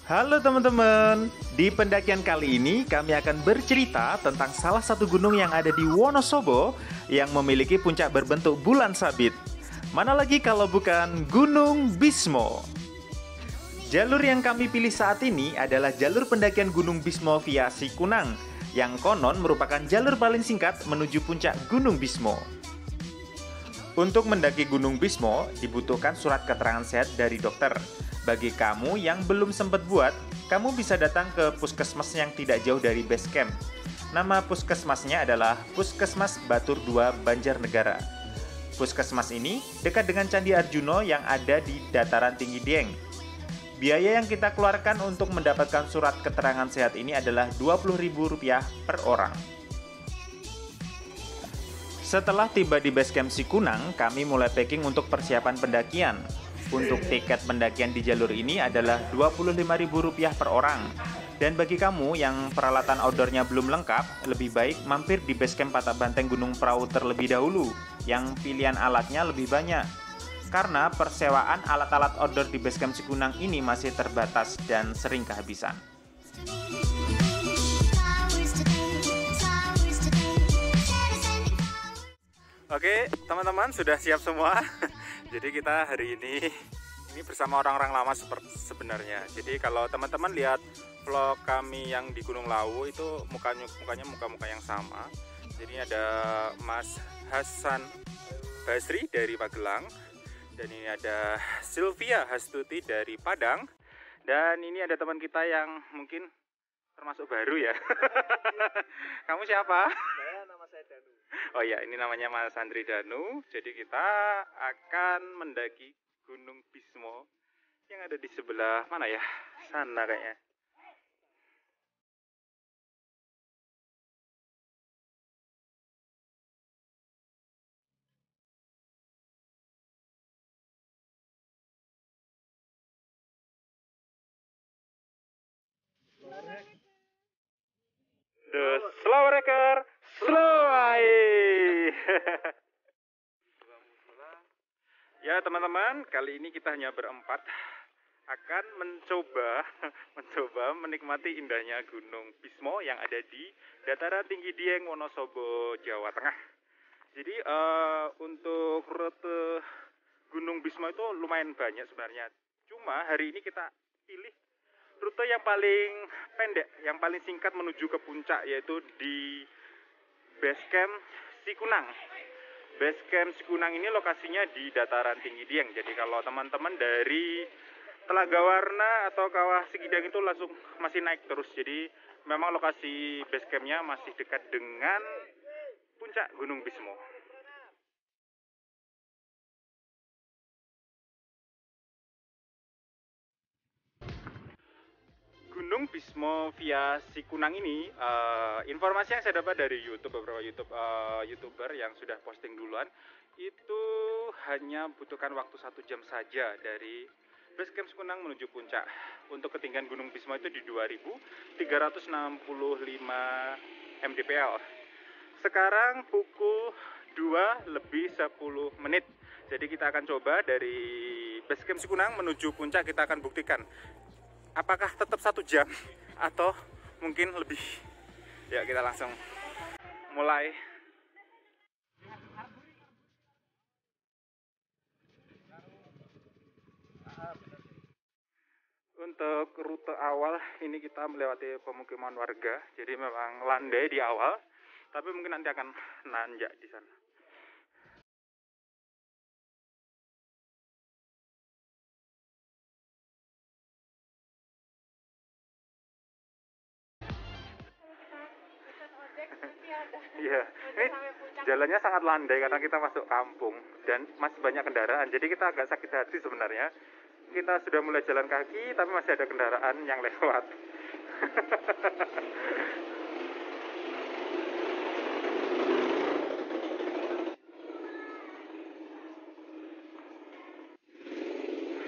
Halo teman-teman, di pendakian kali ini kami akan bercerita tentang salah satu gunung yang ada di Wonosobo yang memiliki puncak berbentuk bulan sabit. Mana lagi kalau bukan Gunung Bismo. Jalur yang kami pilih saat ini adalah jalur pendakian Gunung Bismo via Sikunang, yang konon merupakan jalur paling singkat menuju puncak Gunung Bismo. Untuk mendaki Gunung Bismo, dibutuhkan surat keterangan sehat dari dokter. Bagi kamu yang belum sempat buat, kamu bisa datang ke puskesmas yang tidak jauh dari base camp. Nama puskesmasnya adalah Puskesmas Batur 2 Banjarnegara. Puskesmas ini dekat dengan Candi Arjuna yang ada di dataran tinggi Dieng. Biaya yang kita keluarkan untuk mendapatkan surat keterangan sehat ini adalah Rp20.000 per orang. Setelah tiba di base camp Sikunang, kami mulai packing untuk persiapan pendakian. Untuk tiket pendakian di jalur ini adalah Rp25.000 per orang. Dan bagi kamu yang peralatan outdoornya belum lengkap, lebih baik mampir di base camp Patak Banteng Gunung Prau terlebih dahulu, yang pilihan alatnya lebih banyak. Karena persewaan alat-alat outdoor di base camp Sikunang ini masih terbatas dan sering kehabisan. Oke, teman-teman sudah siap semua. Jadi kita hari ini bersama orang-orang lama sebenarnya. Jadi kalau teman-teman lihat vlog kami yang di Gunung Lawu itu mukanya muka-muka yang sama. Jadi ada Mas Hasan Basri dari Magelang, dan ini ada Sylvia Hastuti dari Padang, dan ini ada teman kita yang mungkin termasuk baru ya. Kamu siapa? Nama saya Danu. Oh iya, ini namanya Mas Andri Danu. Jadi kita akan mendaki Gunung Bismo yang ada di sebelah mana ya? Sana kayaknya. The Slow Reker, Slow Air. Ya teman-teman, kali ini kita hanya berempat akan mencoba menikmati indahnya Gunung Bismo yang ada di dataran tinggi Dieng, Wonosobo, Jawa Tengah. Jadi untuk rute Gunung Bismo itu lumayan banyak sebenarnya. Cuma hari ini kita pilih rute yang paling pendek, yang paling singkat menuju ke puncak, yaitu di base camp Sikunang. Base camp Sikunang ini lokasinya di dataran tinggi Dieng. Jadi kalau teman-teman dari Telaga Warna atau Kawah Sikidang itu langsung masih naik terus. Jadi memang lokasi base campnya masih dekat dengan puncak Gunung Bismo. Gunung Bismo via Sikunang ini, informasi yang saya dapat dari beberapa YouTuber yang sudah posting duluan, itu hanya butuhkan waktu 1 jam saja dari base camp Sikunang menuju puncak. Untuk ketinggian Gunung Bismo itu di 2365 mdpl. Sekarang pukul 2:10. Jadi kita akan coba dari base camp Sikunang menuju puncak, kita akan buktikan apakah tetap 1 jam atau mungkin lebih. Ya, kita langsung mulai. Untuk rute awal ini kita melewati pemukiman warga, jadi memang landai di awal, tapi mungkin nanti akan nanjak di sana. Iya, ini jalannya sangat landai karena kita masuk kampung dan masih banyak kendaraan, jadi kita agak sakit hati sebenarnya. Kita sudah mulai jalan kaki, tapi masih ada kendaraan yang lewat.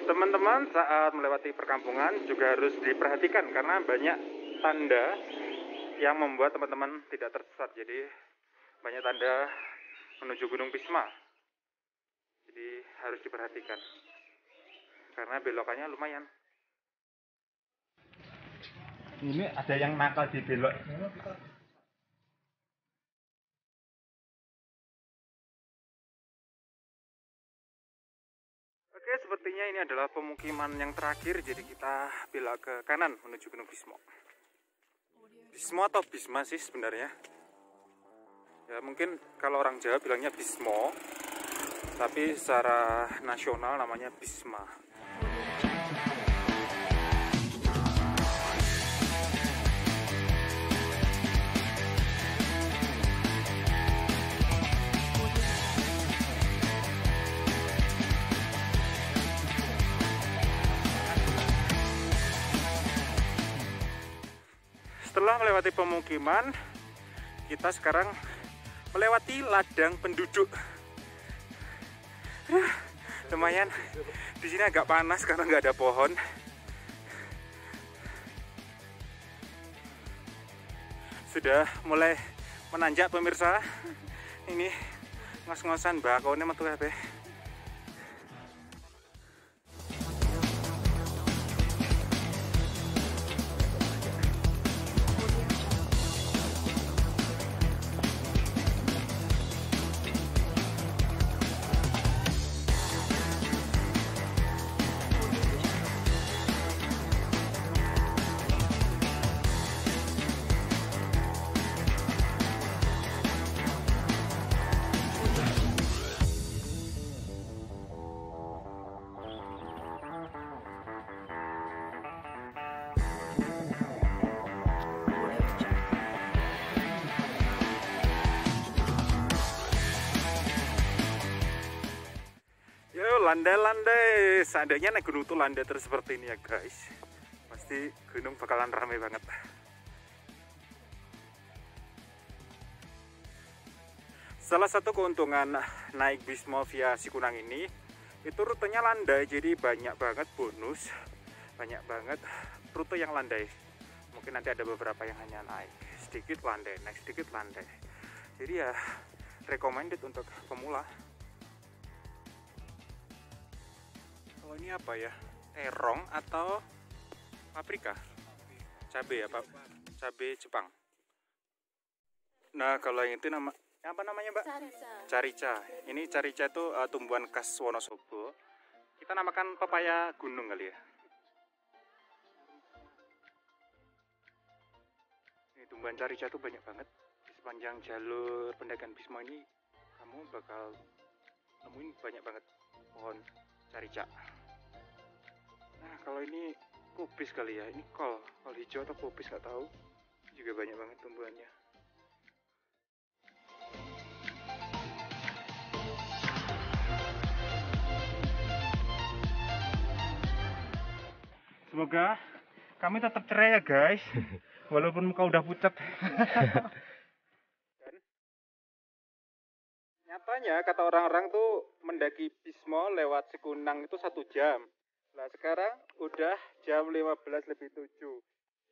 Teman-teman saat melewati perkampungan juga harus diperhatikan karena banyak tanda yang membuat teman-teman tidak tersesat. Jadi banyak tanda menuju Gunung Bisma. Jadi harus diperhatikan karena belokannya lumayan. Ini ada yang nakal di belok. Oke, sepertinya ini adalah pemukiman yang terakhir, jadi kita belok ke kanan menuju Gunung Bismo. Bismo atau Bisma sih sebenarnya? Ya mungkin kalau orang Jawa bilangnya Bismo, tapi secara nasional namanya Bisma. Setelah melewati pemukiman, kita sekarang melewati ladang penduduk. Lumayan, di sini agak panas karena nggak ada pohon. Sudah mulai menanjak pemirsa. Ini ngos-ngosan bakone metu kabeh. Landai-landai, seandainya naik gunung tuh landai terus seperti ini ya guys, pasti gunung bakalan ramai banget. Salah satu keuntungan naik Bismo via Cikunang ini, itu rutenya landai, jadi banyak banget bonus, banyak banget rute yang landai. Mungkin nanti ada beberapa yang hanya naik sedikit landai, naik sedikit landai. Jadi ya recommended untuk pemula. Oh ini apa ya? Terong atau paprika? Cabai ya Pak? Cabai Jepang. Nah kalau yang itu apa namanya Mbak? Carica. Carica. Ini carica itu tumbuhan khas Wonosobo. Kita namakan pepaya gunung kali ya. Ini tumbuhan carica tuh banyak banget. Di sepanjang jalur pendakian Bismo ini kamu bakal nemuin banyak banget pohon carica. Nah kalau ini kubis kali ya, ini kol hijau atau kubis nggak tahu, juga banyak banget tumbuhannya. Semoga kami tetap cerai ya guys, walaupun muka udah pucat. Dan nyatanya kata orang-orang tuh mendaki Bismo lewat Cikunang itu 1 jam. Nah sekarang udah jam 15 lebih 7.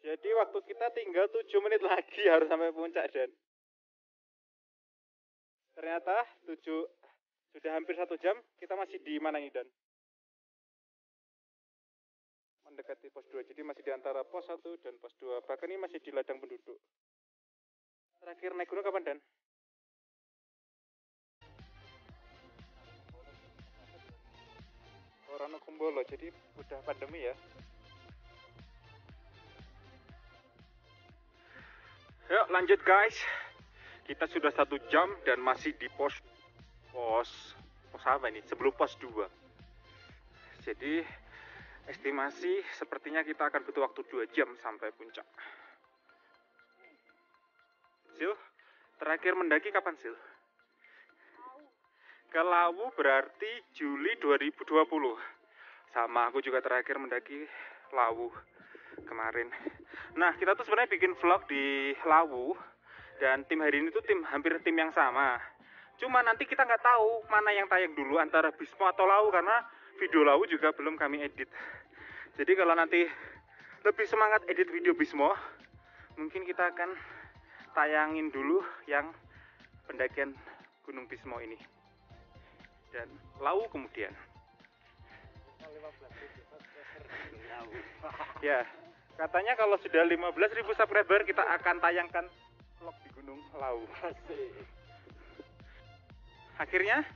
Jadi waktu kita tinggal 7 menit lagi harus sampai puncak Dan. Ternyata sudah hampir 1 jam kita masih di mana ini Dan? Mendekati pos 2, jadi masih di antara pos 1 dan pos 2. Bahkan ini masih di ladang penduduk. Terakhir naik gunung kapan Dan? Rano Kumbolo, jadi udah pandemi ya. Yuk lanjut guys, kita sudah 1 jam dan masih di pos apa ini? Sebelum pos 2. Jadi estimasi sepertinya kita akan butuh waktu 2 jam sampai puncak. Sil, terakhir mendaki kapan Sil? Ke Lawu berarti Juli 2020. Sama aku juga terakhir mendaki Lawu kemarin. Nah kita tuh sebenarnya bikin vlog di Lawu, dan tim hari ini tuh hampir tim yang sama. Cuma nanti kita nggak tahu mana yang tayang dulu, antara Bismo atau Lawu, karena video Lawu juga belum kami edit. Jadi kalau nanti lebih semangat edit video Bismo, mungkin kita akan tayangin dulu yang pendakian Gunung Bismo ini. Dan Lawu kemudian. Ya, Katanya kalau sudah 15.000 subscriber kita akan tayangkan vlog di Gunung Lawu. Akhirnya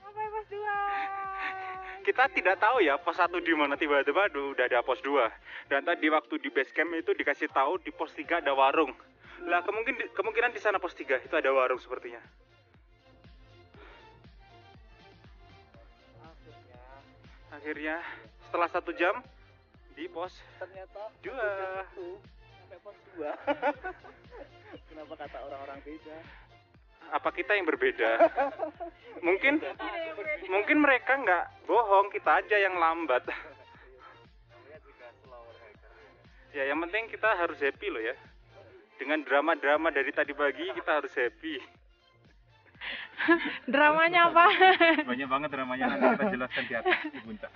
Sampai pos 2. kita tidak tahu ya pos 1 di mana, tiba-tiba udah ada pos 2. Dan tadi waktu di base camp itu dikasih tahu di pos 3 ada warung. Lah kemungkinan di sana pos 3 itu ada warung sepertinya. Akhirnya setelah 1 jam di pos Ternyata 2. sampai pos 2. Kenapa kata orang-orang beda? Apa kita yang berbeda? Mungkin mereka nggak bohong, kita aja yang lambat. Ya, yang penting kita harus happy loh ya. Dengan drama-drama dari tadi pagi kita harus happy. Dramanya apa? Banyak banget dramanya, nanti kita jelaskan di atas di puncak.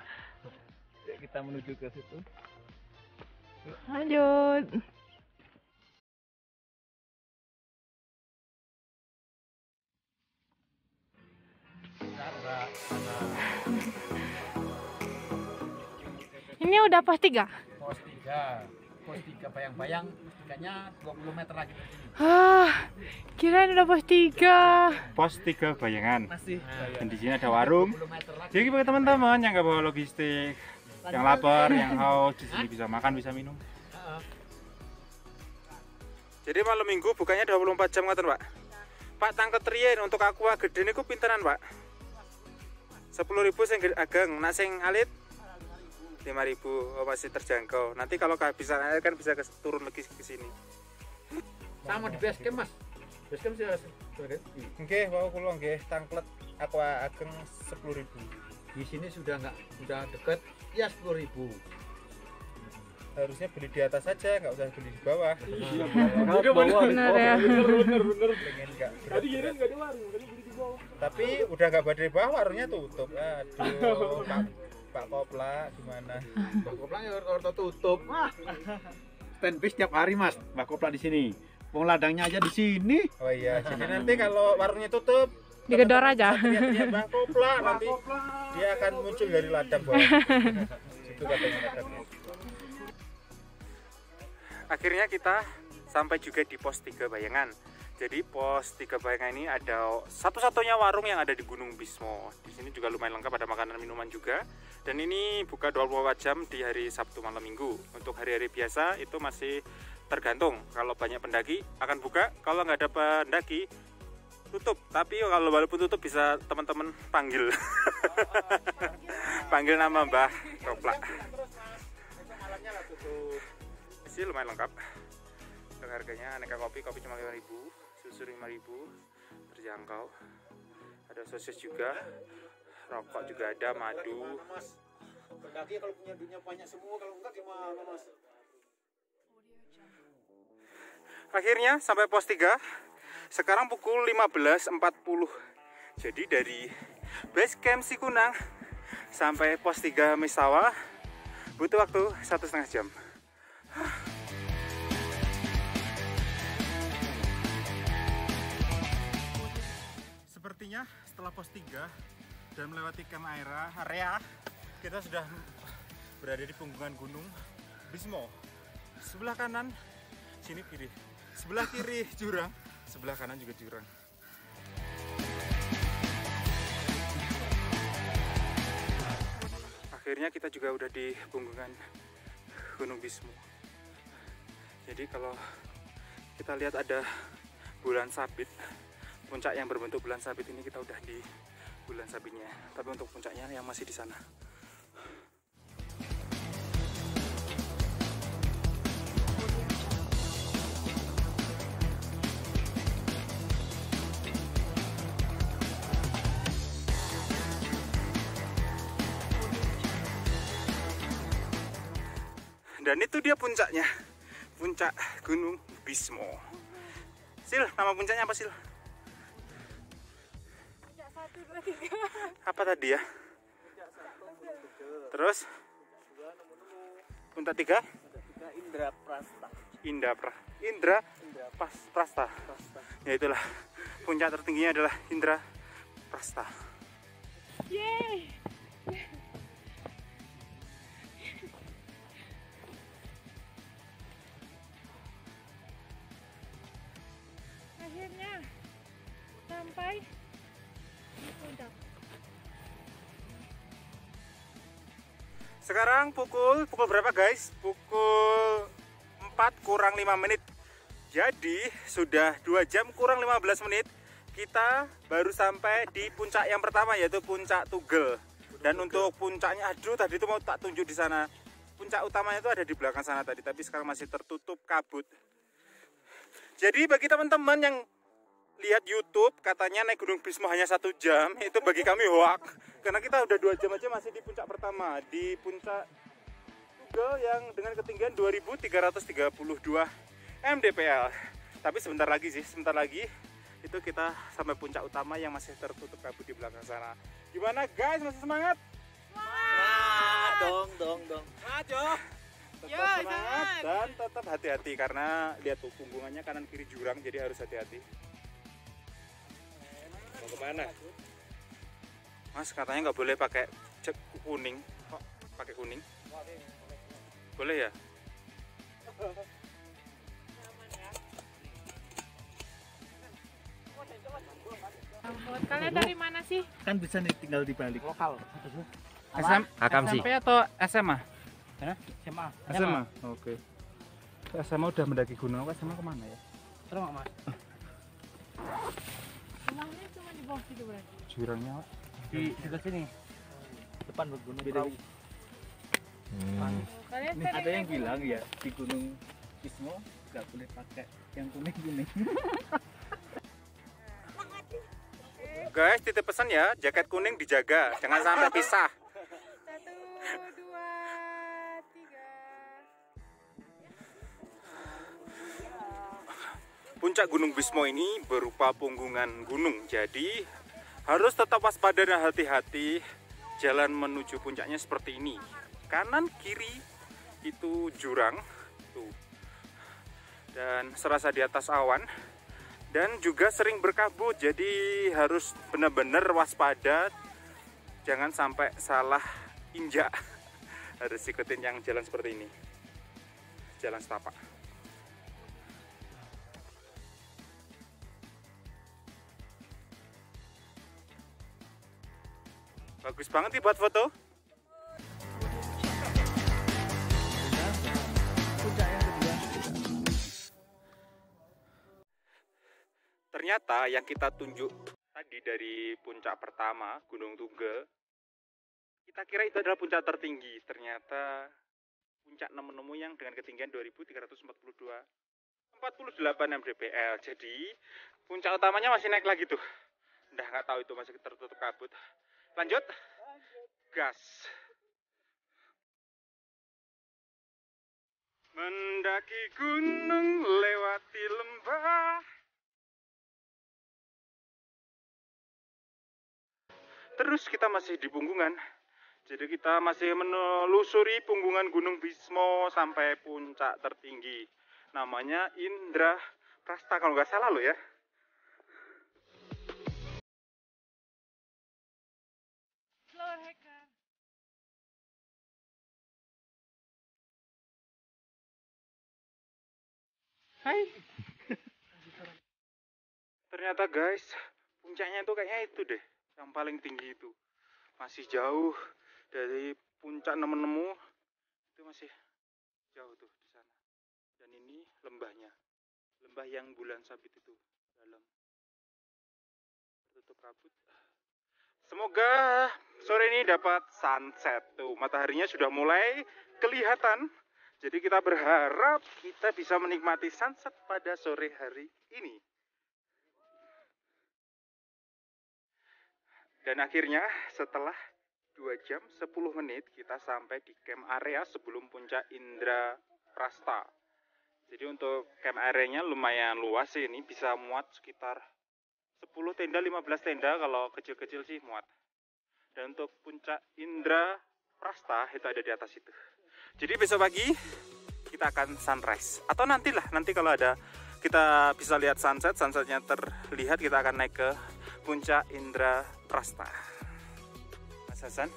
Ya, kita menuju ke situ. Lanjut. Ini udah pos 3? Pos 3. Pos 3 bayang-bayang, tiganya 20 meter lagi dari sini. Kirain udah pos 3. Pos 3 bayangan. Masih. Dan di sini ada warung. 20 meter lagi. Jadi bagi teman-teman yang nggak bawa logistik, yang lapar, yang haus, di sini bisa makan, bisa minum. Jadi malam minggu bukanya 24 jam ngaten, Pak. Pak tangket riyen untuk aqua gede niku pinteran, Pak? 10.000 sing ageng, nak sing alit 5.000. Oh, masih terjangkau. Nanti kalau kehabisan air kan bisa turun lagi ke sini. Sama di base camp, Mas. Base camp sih harus. Nggih, wau kula nggih tangklet aqua ageng 10.000. Di sini sudah deket ya 10.000. Harusnya beli di atas saja, nggak usah beli di bawah. Iya, Bener ya. Pengen nggak berat. Tadi kirain nggak ada warung, tadi beli di bawah. Tapi udah nggak badai bawah, warungnya tutup. Aduh, Pak Kopla gimana? Mbak Kopla orto tutup. Standby setiap hari, Mas. Mbak Kopla di sini. Wong ladangnya aja di sini. Oh iya, jadi nanti kalau warungnya tutup, Digedor aja. teriak-teriak Bang Kopla, nanti dia akan muncul dari ladang bawah. Itu katanya ladangnya. Akhirnya kita sampai juga di pos 3 Bayangan. Jadi pos 3 Bayangan ini ada satu-satunya warung yang ada di Gunung Bismo. Di sini juga lumayan lengkap, ada makanan minuman juga. Dan ini buka 24 jam di hari Sabtu malam Minggu. Untuk hari-hari biasa itu masih tergantung. Kalau banyak pendaki akan buka, kalau nggak ada pendaki tutup. Tapi kalau walaupun tutup bisa teman-teman panggil. Panggil nama Mbah Kopla. Sih lumayan lengkap. Untuk harganya aneka kopi cuma 5.000, susu 5.000, terjangkau. Ada sosis juga, rokok juga ada, madu. Mas, pendaki kalau punya dunia banyak semua, kalau enggak gimana, Mas? Akhirnya sampai pos 3. Sekarang pukul 15.40. Jadi dari base camp Sikunang sampai pos 3 Misawa butuh waktu 1,5 jam. Sepertinya setelah pos 3 dan melewati camp area, kita sudah berada di punggungan Gunung Bismo. Sebelah kanan sini kiri, sebelah kiri jurang, sebelah kanan juga jurang. Akhirnya kita juga udah di punggungan Gunung Bismo. Jadi kalau kita lihat ada bulan sabit, puncak yang berbentuk bulan sabit ini kita udah di bulan sabitnya. Tapi untuk puncaknya yang masih di sana. Dan itu dia puncaknya, puncak Gunung Bismo. Sil, nama puncaknya apa Sil? Puncak 1, 2, 3. Apa tadi ya? Terus? Puncak 3? Indra Prasta. Indra Prasta. Ya itulah, puncak tertingginya adalah Indra Prasta. Yeay. akhirnya sampai di puncak. Sekarang pukul berapa guys? Pukul 4 kurang 5 menit. Jadi sudah 2 jam kurang 15 menit kita baru sampai di puncak yang pertama, yaitu puncak Tugel. Dan untuk puncaknya, aduh tadi itu mau tak tunjuk di sana. Puncak utamanya itu ada di belakang sana tadi, tapi sekarang masih tertutup kabut. Jadi bagi teman-teman yang lihat YouTube katanya naik Gunung Bismo hanya 1 jam, itu bagi kami hoak. Karena kita udah 2 jam aja masih di puncak pertama, di puncak Tugel yang dengan ketinggian 2332 mdpl. Tapi sebentar lagi itu kita sampai puncak utama yang masih tertutup kabut di belakang sana. Gimana guys, masih semangat? Wah, dong. Ayo. Tetap semangat dan tetap hati-hati karena lihat tuh punggungannya kanan kiri jurang, jadi harus hati-hati. Mau kemana? Mas katanya nggak boleh pakai cek kuning. Kok pakai kuning? Boleh ya? Kalian dari mana sih? Kan bisa nih tinggal di balik. Lokal. SMP atau SMA? SMA. SMA. Oke. SMA udah mendaki gunung, SMA kemana ya? Terus Mas. Rumahnya cuma di bawah situ berarti. Jurangnya Di dekat sini. Depan Gunung Beda. Perahu. Kalian Nih, ada yang bilang ya di Gunung Bismo nggak boleh pakai yang kuning. Guys, titip pesan ya, jaket kuning dijaga, jangan sampai pisah. 1, 2, 3. Puncak Gunung Bismo ini berupa punggungan gunung, jadi harus tetap waspada dan hati-hati. Jalan menuju puncaknya seperti ini, kanan kiri itu jurang tuh, dan serasa di atas awan. Dan juga sering berkabut, jadi harus benar-benar waspada, jangan sampai salah injak. Harus ikutin yang jalan seperti ini, jalan setapak. Bagus banget nih buat foto. Ternyata yang kita tunjuk tadi dari puncak pertama, Gunung Tugel, kita kira itu adalah puncak tertinggi. Ternyata puncak nemu-nemu yang dengan ketinggian 2348 mdpl. Jadi puncak utamanya masih naik lagi tuh. Udah nggak tahu itu masih tertutup kabut. Lanjut, gas. Mendaki gunung, lewati lembah. Terus kita masih di punggungan, jadi kita masih menelusuri punggungan Gunung Bismo sampai puncak tertinggi. Namanya Indra Prasta kalau nggak salah loh ya. Hai. Ternyata guys, puncaknya itu kayaknya itu deh. Yang paling tinggi itu masih jauh dari puncak nemu-nemu, itu masih jauh tuh di sana. Dan ini lembahnya, lembah yang bulan sabit itu dalam, tertutup kabut. Semoga sore ini dapat sunset tuh, mataharinya sudah mulai kelihatan. Jadi kita berharap kita bisa menikmati sunset pada sore hari ini. Dan akhirnya setelah 2 jam 10 menit kita sampai di camp area sebelum puncak Indra Prasta. Jadi untuk camp areanya lumayan luas sih, ini bisa muat sekitar 10 tenda, 15 tenda, kalau kecil-kecil sih muat. Dan untuk puncak Indra Prasta itu ada di atas itu. Jadi besok pagi kita akan sunrise. Atau nanti kalau ada kita bisa lihat sunsetnya terlihat, kita akan naik ke puncak Indra Prasta. Mas Hasan,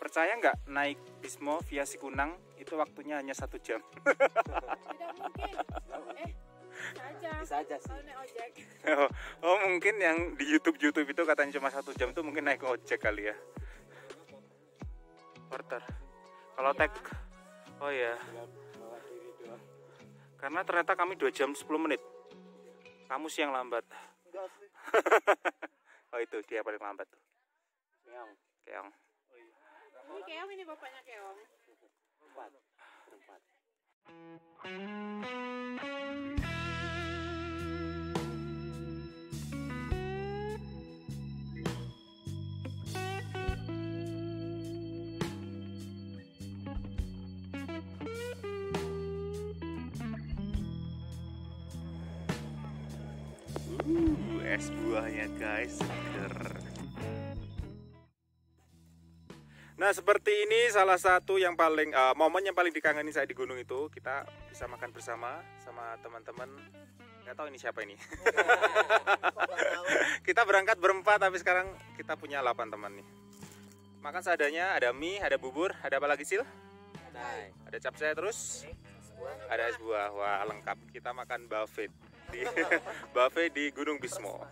percaya nggak naik Bismo via Sikunang itu waktunya hanya 1 jam? Tidak mungkin. Bisa aja. Bisa aja sih. Kalau naik ojek. Oh, mungkin yang di YouTube itu katanya cuma 1 jam tuh mungkin naik ojek kali ya. Porter. Kalau tag, oh ya. Karena ternyata kami 2 jam 10 menit. Kamu sih yang lambat. Oh itu dia paling lambat tuh. Keong. Ini Keong, ini bapaknya Keong. Es buahnya guys, seger. Nah seperti ini salah satu yang paling momen yang paling dikangeni saya di gunung itu, kita bisa makan bersama sama teman-teman. Nggak tahu ini siapa ini. Kita berangkat berempat tapi sekarang kita punya 8 teman nih. Makan seadanya, ada mie, ada bubur, ada apa lagi Sil? Ada capcay terus, ada es buah. Wah lengkap. Kita makan buffet di buffet di Gunung Bismo.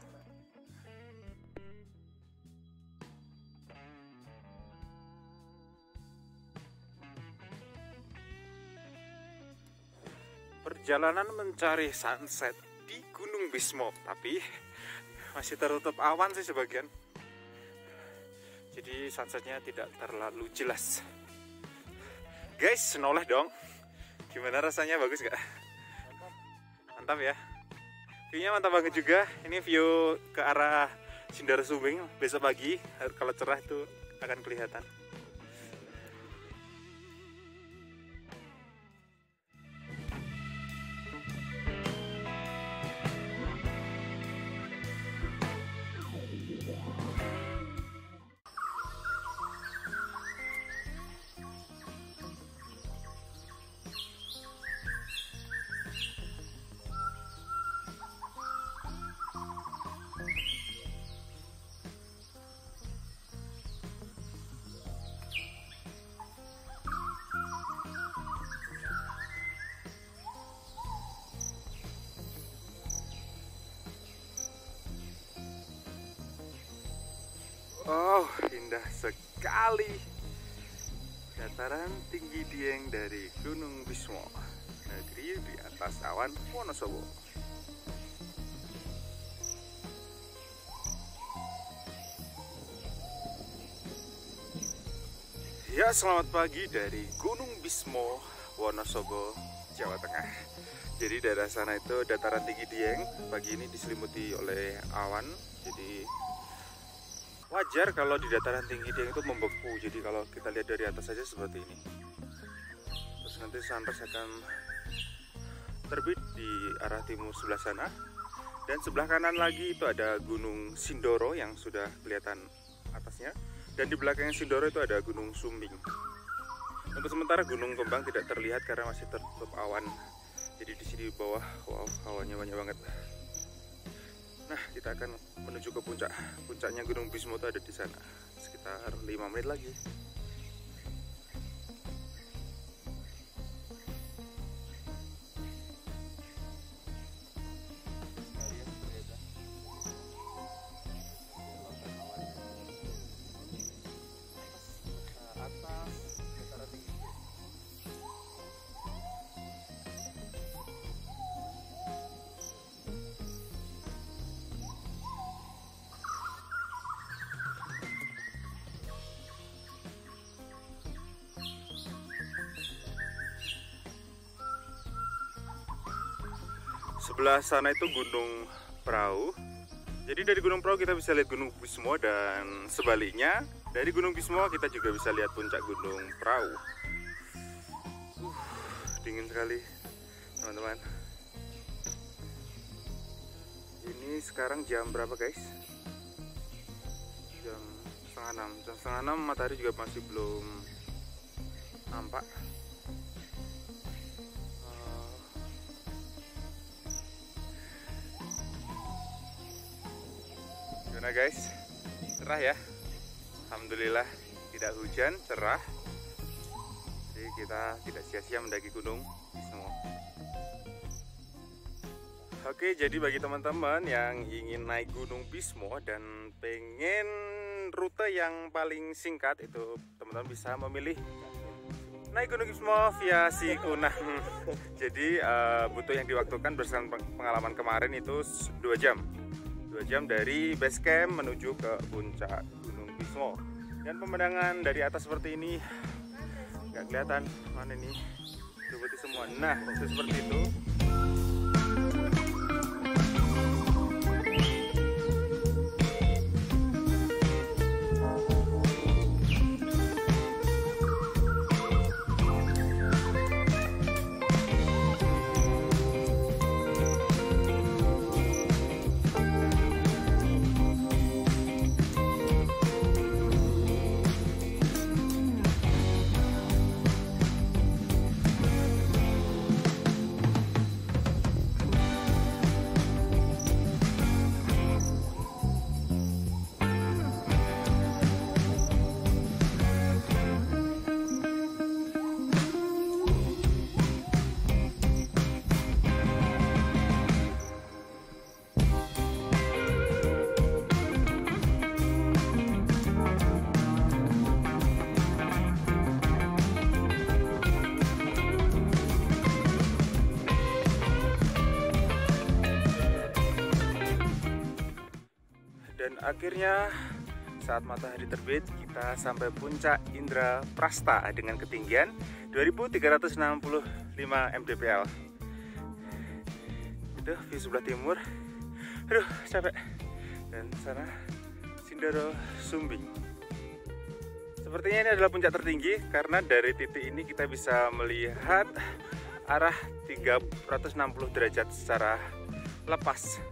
Perjalanan mencari sunset di Gunung Bismo, tapi masih tertutup awan sih sebagian. Jadi sunsetnya tidak terlalu jelas. Guys, noleh dong. Gimana rasanya, bagus gak? Mantap ya. View-nya mantap banget juga. Ini view ke arah Sindar Sumbing. Besok pagi kalau cerah itu akan kelihatan. Oh, indah sekali. Dataran tinggi Dieng dari Gunung Bismo, negeri di atas awan Wonosobo. Ya, selamat pagi dari Gunung Bismo, Wonosobo, Jawa Tengah. Jadi daerah sana itu dataran tinggi Dieng. Pagi ini diselimuti oleh awan, jadi wajar kalau di dataran tinggi Dieng itu membeku. Jadi kalau kita lihat dari atas saja seperti ini. Terus nanti sunrise akan terbit di arah timur sebelah sana. Dan sebelah kanan lagi itu ada Gunung Sindoro yang sudah kelihatan atasnya. Dan di belakang Sindoro itu ada Gunung Sumbing. Untuk sementara Gunung Kembang tidak terlihat karena masih tertutup awan. Jadi di sini di bawah, wow, hawanya banyak banget. Nah, kita akan menuju ke puncak. Puncaknya Gunung Bismo itu ada di sana. Sekitar 5 menit lagi. Sebelah sana itu Gunung Prau. Jadi dari Gunung Prau kita bisa lihat Gunung Bismo, dan sebaliknya dari Gunung Bismo kita juga bisa lihat puncak Gunung Prau. Dingin sekali teman-teman. Ini sekarang jam berapa guys? Jam setengah 6. Jam setengah 6, matahari juga masih belum nampak. Gimana guys? Cerah ya? Alhamdulillah tidak hujan, cerah. Jadi kita tidak sia-sia mendaki gunung semua. Oke, jadi bagi teman-teman yang ingin naik Gunung Bismo dan pengen rute yang paling singkat, itu teman-teman bisa memilih naik Gunung Bismo via Sikunang. Jadi butuh yang diwaktukan berdasarkan pengalaman kemarin itu 2 jam. 2 jam dari base camp menuju ke puncak Gunung Bismo. Dan pemandangan dari atas seperti ini, nggak kelihatan mana nih, putih semua. Nah, itu seperti itu. Dan akhirnya saat matahari terbit kita sampai puncak Indraprasta dengan ketinggian 2365 mdpl. Itu view sebelah timur. Aduh, capek. Dan sana Sindoro Sumbing. Sepertinya ini adalah puncak tertinggi karena dari titik ini kita bisa melihat arah 360 derajat secara lepas.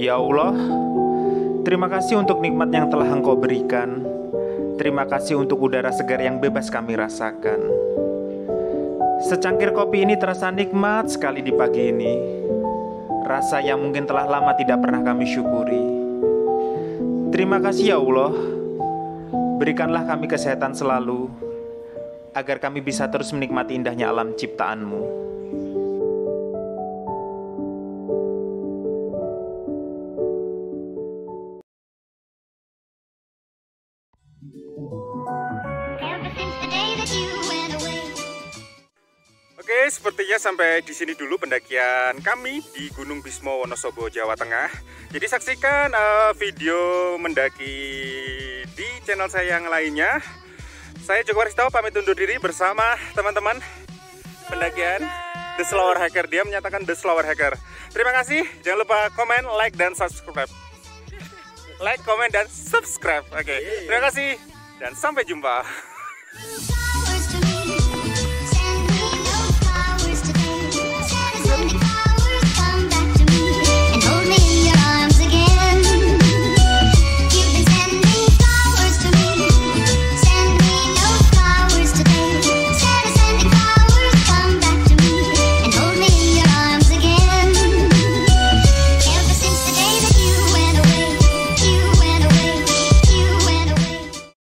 Ya Allah, terima kasih untuk nikmat yang telah Engkau berikan. Terima kasih untuk udara segar yang bebas kami rasakan. Secangkir kopi ini terasa nikmat sekali di pagi ini. Rasa yang mungkin telah lama tidak pernah kami syukuri. Terima kasih ya Allah. Berikanlah kami kesehatan selalu, agar kami bisa terus menikmati indahnya alam ciptaan-Mu. Oke, sepertinya sampai di sini dulu pendakian kami di Gunung Bismo Wonosobo, Jawa Tengah. Jadi saksikan video mendaki di channel saya yang lainnya. Saya Joko Aristo pamit undur diri bersama teman-teman pendakian The Slower Hiker. Dia menyatakan The Slower Hiker. Terima kasih. Jangan lupa komen, like, dan subscribe. Like, komen, dan subscribe. Oke, terima kasih dan sampai jumpa.